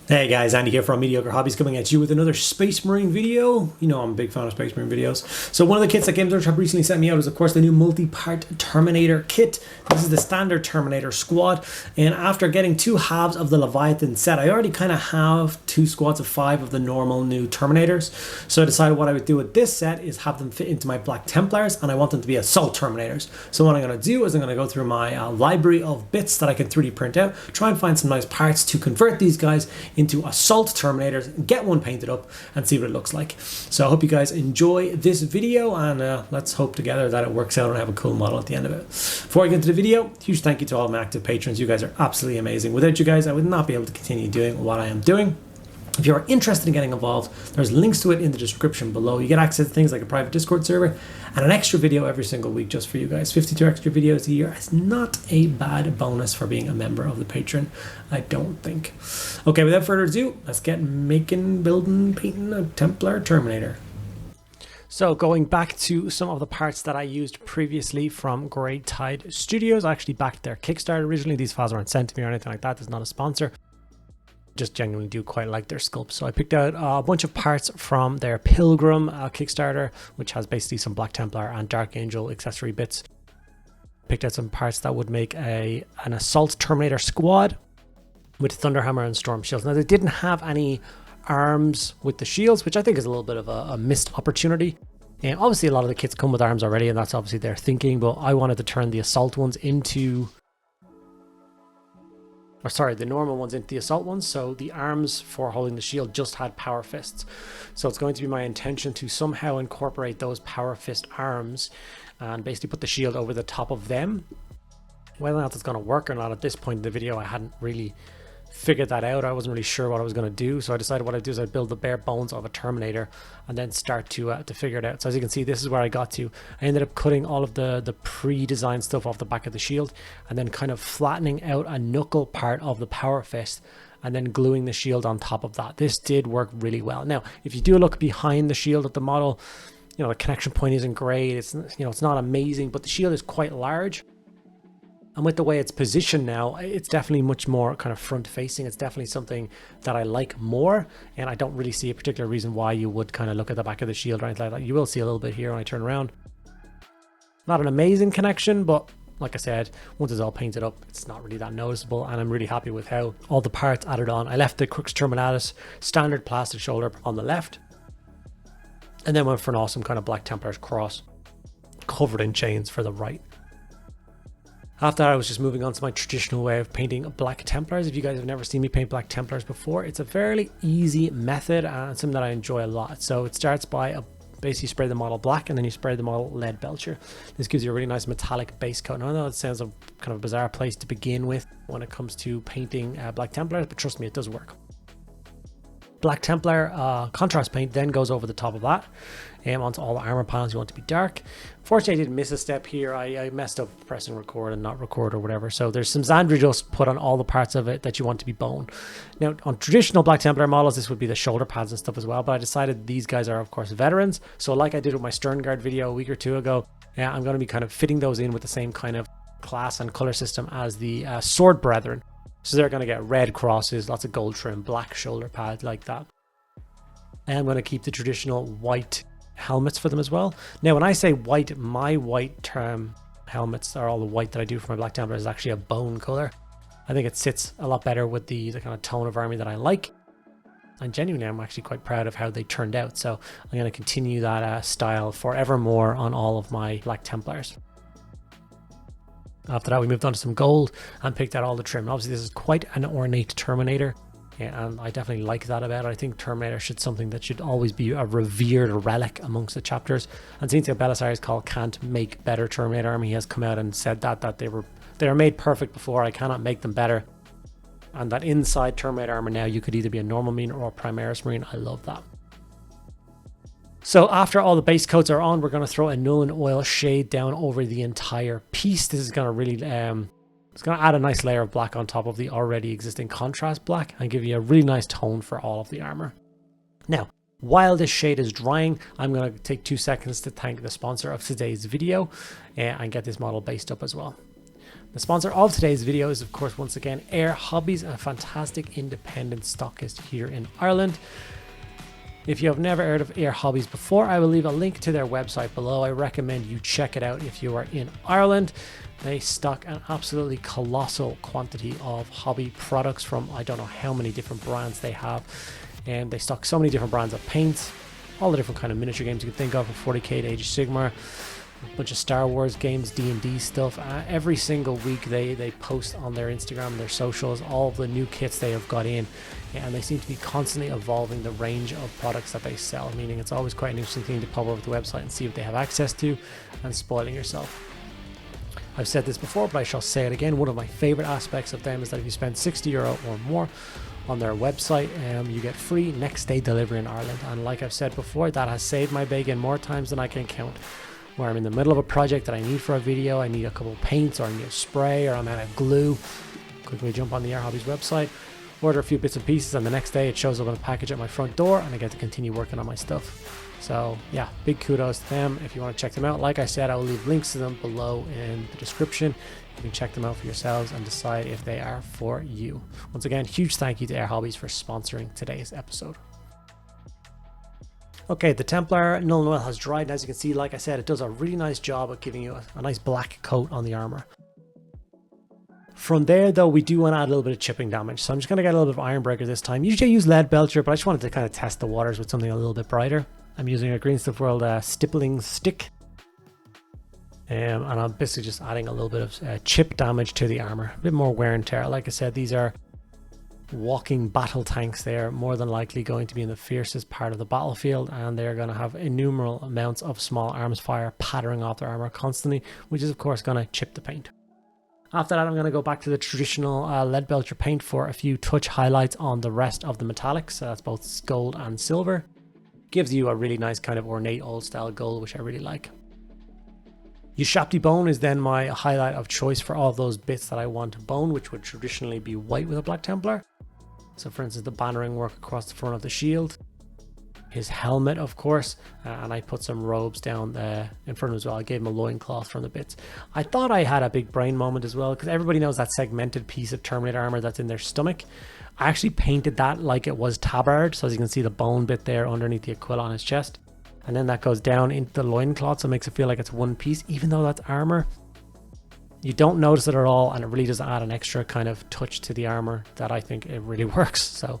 Hey guys, Andy here from Mediocre Hobbies coming at you with another Space Marine video. You know I'm a big fan of Space Marine videos. So one of the kits that Games Workshop recently sent me out is of course the new multi-part Terminator kit. This is the standard Terminator squad, and after getting 2 halves of the Leviathan set, I already kind of have 2 squads of 5 of the normal new Terminators. So I decided what I would do with this set is have them fit into my Black Templars, and I want them to be Assault Terminators. So what I'm going to do is I'm going to go through my library of bits that I can 3D print out, try and find some nice parts to convert these guys into Assault Terminators, get one painted up and see what it looks like. So I hope you guys enjoy this video, and let's hope together that it works out and I have a cool model at the end of it. Before I get into the video, huge thank you to all my active patrons. You guys are absolutely amazing. Without you guys, I would not be able to continue doing what I am doing. If you're interested in getting involved, there's links to it in the description below. You get access to things like a private Discord server and an extra video every single week just for you guys. 52 extra videos a year is not a bad bonus for being a member of the Patreon, I don't think. Okay, without further ado, let's get making, building, painting a Templar Terminator. So going back to some of the parts that I used previously from Grey Tide Studios, I actually backed their Kickstarter originally. These files weren't sent to me or anything like that. This is not a sponsor. Just genuinely do quite like their sculpts. So I picked out a bunch of parts from their Pilgrim Kickstarter, which has basically some Black Templar and Dark Angel accessory bits. Picked out some parts that would make an Assault Terminator squad with Thunderhammer and Storm Shields. Now they didn't have any arms with the shields, which I think is a little bit of a missed opportunity. And obviously a lot of the kits come with arms already, and that's obviously their thinking, but I wanted to turn the Assault ones into... or sorry, the normal ones into the assault ones, so the arms for holding the shield just had power fists. So it's going to be my intention to somehow incorporate those power fist arms and basically put the shield over the top of them. Whether or not that's going to work or not at this point in the video, I hadn't really figured that out. I wasn't really sure what I was going to do, so I decided what I'd do is I'd build the bare bones of a Terminator and then start to figure it out. So as you can see, this is where I got to. I ended up cutting all of the pre-designed stuff off the back of the shield and then kind of flattening out a knuckle part of the power fist and then gluing the shield on top of that. This did work really well. Now, if you do look behind the shield at the model, you know, the connection point isn't great. It's, you know, it's not amazing, but the shield is quite large. And with the way it's positioned now, it's definitely much more kind of front facing. It's definitely something that I like more. And I don't really see a particular reason why you would kind of look at the back of the shield or anything like that. You will see a little bit here when I turn around. Not an amazing connection, but like I said, once it's all painted up, it's not really that noticeable. And I'm really happy with how all the parts added on. I left the Crux Terminatus standard plastic shoulder on the left. And then went for an awesome kind of Black Templars cross covered in chains for the right. After that, I was just moving on to my traditional way of painting Black Templars. If you guys have never seen me paint Black Templars before, it's a fairly easy method and something that I enjoy a lot. So it starts by basically spray the model black and then you spray the model lead belcher. This gives you a really nice metallic base coat. Now I know it sounds a kind of a bizarre place to begin with when it comes to painting Black Templars, but trust me, it does work. Black Templar contrast paint then goes over the top of that onto all the armor panels you want to be dark. Fortunately, I did miss a step here. I messed up pressing record and not record or whatever. So there's some Xandri dust put on all the parts of it that you want to be bone. Now, on traditional Black Templar models, this would be the shoulder pads and stuff as well. But I decided these guys are, of course, veterans. So like I did with my Stern Guard video a week or two ago, I'm going to be kind of fitting those in with the same kind of class and color system as the Sword Brethren. So they're going to get red crosses, lots of gold trim, black shoulder pads like that. And I'm going to keep the traditional white helmets for them as well. Now, when I say white, my white term helmets are all the white that I do for my Black Templar is actually a bone color. I think it sits a lot better with the kind of tone of army that I like. And genuinely, I'm actually quite proud of how they turned out. So I'm going to continue that style forevermore on all of my Black Templars. After that, we moved on to some gold and picked out all the trim. Obviously, this is quite an ornate Terminator, and I definitely like that about it. I think Terminator something that should always be a revered relic amongst the chapters. And since Belisarius called can't make better Terminator army, he has come out and said that they were made perfect before. I cannot make them better. And that inside Terminator armor now, you could either be a normal Marine or a Primaris Marine. I love that. So after all the base coats are on, we're going to throw a Nuln Oil shade down over the entire piece. This is going to really, it's going to add a nice layer of black on top of the already existing contrast black and give you a really nice tone for all of the armor. Now, while this shade is drying, I'm going to take 2 seconds to thank the sponsor of today's video and get this model based up as well. The sponsor of today's video is, of course, once again, Air Hobbies, a fantastic independent stockist here in Ireland. If you have never heard of Air Hobbies before, I will leave a link to their website below. I recommend you check it out if you are in Ireland. They stock an absolutely colossal quantity of hobby products from I don't know how many different brands they have. And they stock so many different brands of paints, all the different kind of miniature games you can think of, from 40k to Age of Sigmar, a bunch of Star Wars games, D&D stuff. Every single week they post on their Instagram and their socials all of the new kits they have got in, and they seem to be constantly evolving the range of products that they sell, meaning it's always quite an interesting thing to pop over to the website and see what they have access to, and spoiling yourself. I've said this before, but I shall say it again. One of my favorite aspects of them is that if you spend €60 or more on their website, you get free next day delivery in Ireland. And like I've said before, that has saved my bacon more times than I can count, where I'm in the middle of a project that I need for a video, I need a couple of paints, or I need a spray, or I'm out of glue. Quickly jump on the Air Hobbies website, order a few bits and pieces, and the next day it shows up in a package at my front door, and I get to continue working on my stuff. So yeah, big kudos to them. If you want to check them out, like I said, I will leave links to them below in the description. You can check them out for yourselves and decide if they are for you. Once again, huge thank you to Air Hobbies for sponsoring today's episode. Okay, the Templar Null Oil has dried, and as you can see, like I said, it does a really nice job of giving you a nice black coat on the armor. From there, though, we do want to add a little bit of chipping damage, so I'm just going to get a little bit of Ironbreaker this time. Usually I use Lead Belcher, but I just wanted to kind of test the waters with something a little bit brighter. I'm using a Green Stuff World Stippling Stick, and I'm basically just adding a little bit of chip damage to the armor, a bit more wear and tear. Like I said, these are walking battle tanks. They're more than likely going to be in the fiercest part of the battlefield, and they're going to have innumerable amounts of small arms fire pattering off their armor constantly, which is of course going to chip the paint. After that, I'm going to go back to the traditional Lead Belcher paint for a few touch highlights on the rest of the metallics. So that's both gold and silver. Gives you a really nice kind of ornate old style gold, which I really like. Ushabti Bone is then my highlight of choice for all of those bits that I want to bone, which would traditionally be white with a Black Templar. So for instance, the bannering work across the front of the shield, his helmet of course, and I put some robes down in front of him as well. I gave him a loincloth from the bits. I thought I had a big brain moment as well, because everybody knows that segmented piece of Terminator armor that's in their stomach. I actually painted that like it was tabard, so as you can see the bone bit there underneath the Aquila on his chest, and then that goes down into the loincloth, so it makes it feel like it's one piece, even though that's armor. You don't notice it at all, and it really does add an extra kind of touch to the armor that I think it really works. So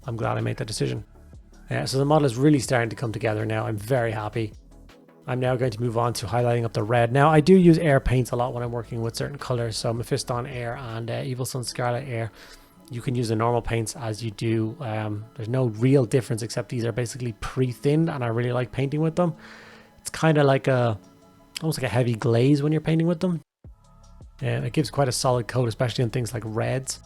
I'm glad I made that decision. So the model is really starting to come together now. I'm very happy. I'm now going to move on to highlighting up the red. Now I do use air paints a lot when I'm working with certain colors, so Mephiston Air and Evil Sun Scarlet Air. You can use the normal paints as you do. There's no real difference, except these are basically pre-thinned, and I really like painting with them. It's kind of like almost like a heavy glaze when you're painting with them, and it gives quite a solid coat, especially on things like reds.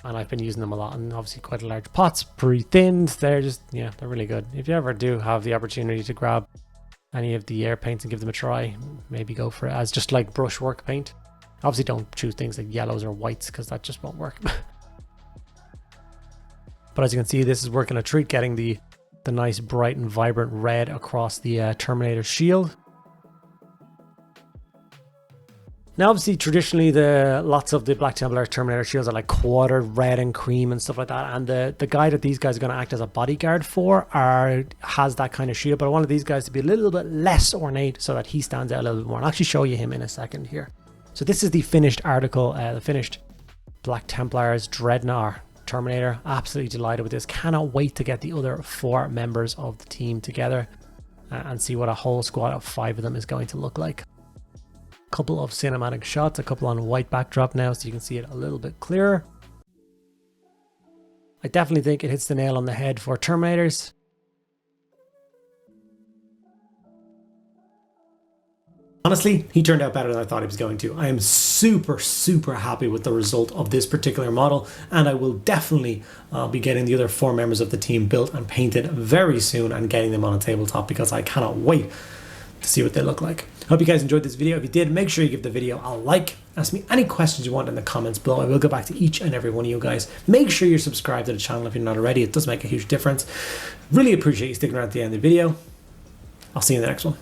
And I've been using them a lot, and obviously quite large pots, pre-thinned. They're just, yeah, they're really good. If you ever do have the opportunity to grab any of the air paints and give them a try, maybe go for it as just like brushwork paint. Obviously don't choose things like yellows or whites, because that just won't work. But as you can see, this is working a treat, getting the nice bright and vibrant red across the Terminator shield. Now obviously traditionally lots of the Black Templar Terminator shields are like quartered red and cream and stuff like that, and the guy that these guys are going to act as a bodyguard for has that kind of shield, but I wanted these guys to be a little bit less ornate so that he stands out a little bit more. I'll actually show you him in a second here. So this is the finished article, the finished Black Templars Dreadnought Terminator. Absolutely delighted with this. Cannot wait to get the other 4 members of the team together and see what a whole squad of 5 of them is going to look like. Couple of cinematic shots, a couple on white backdrop now, so you can see it a little bit clearer. I definitely think it hits the nail on the head for Terminators. Honestly, he turned out better than I thought he was going to. I am super happy with the result of this particular model, and I will definitely be getting the other 4 members of the team built and painted very soon and getting them on a tabletop, because I cannot wait to see what they look like. Hope you guys enjoyed this video. If you did, make sure you give the video a like. Ask me any questions you want in the comments below. I will go back to each and every one of you guys. Make sure you're subscribed to the channel if you're not already. It does make a huge difference. Really appreciate you sticking around at the end of the video. I'll see you in the next one.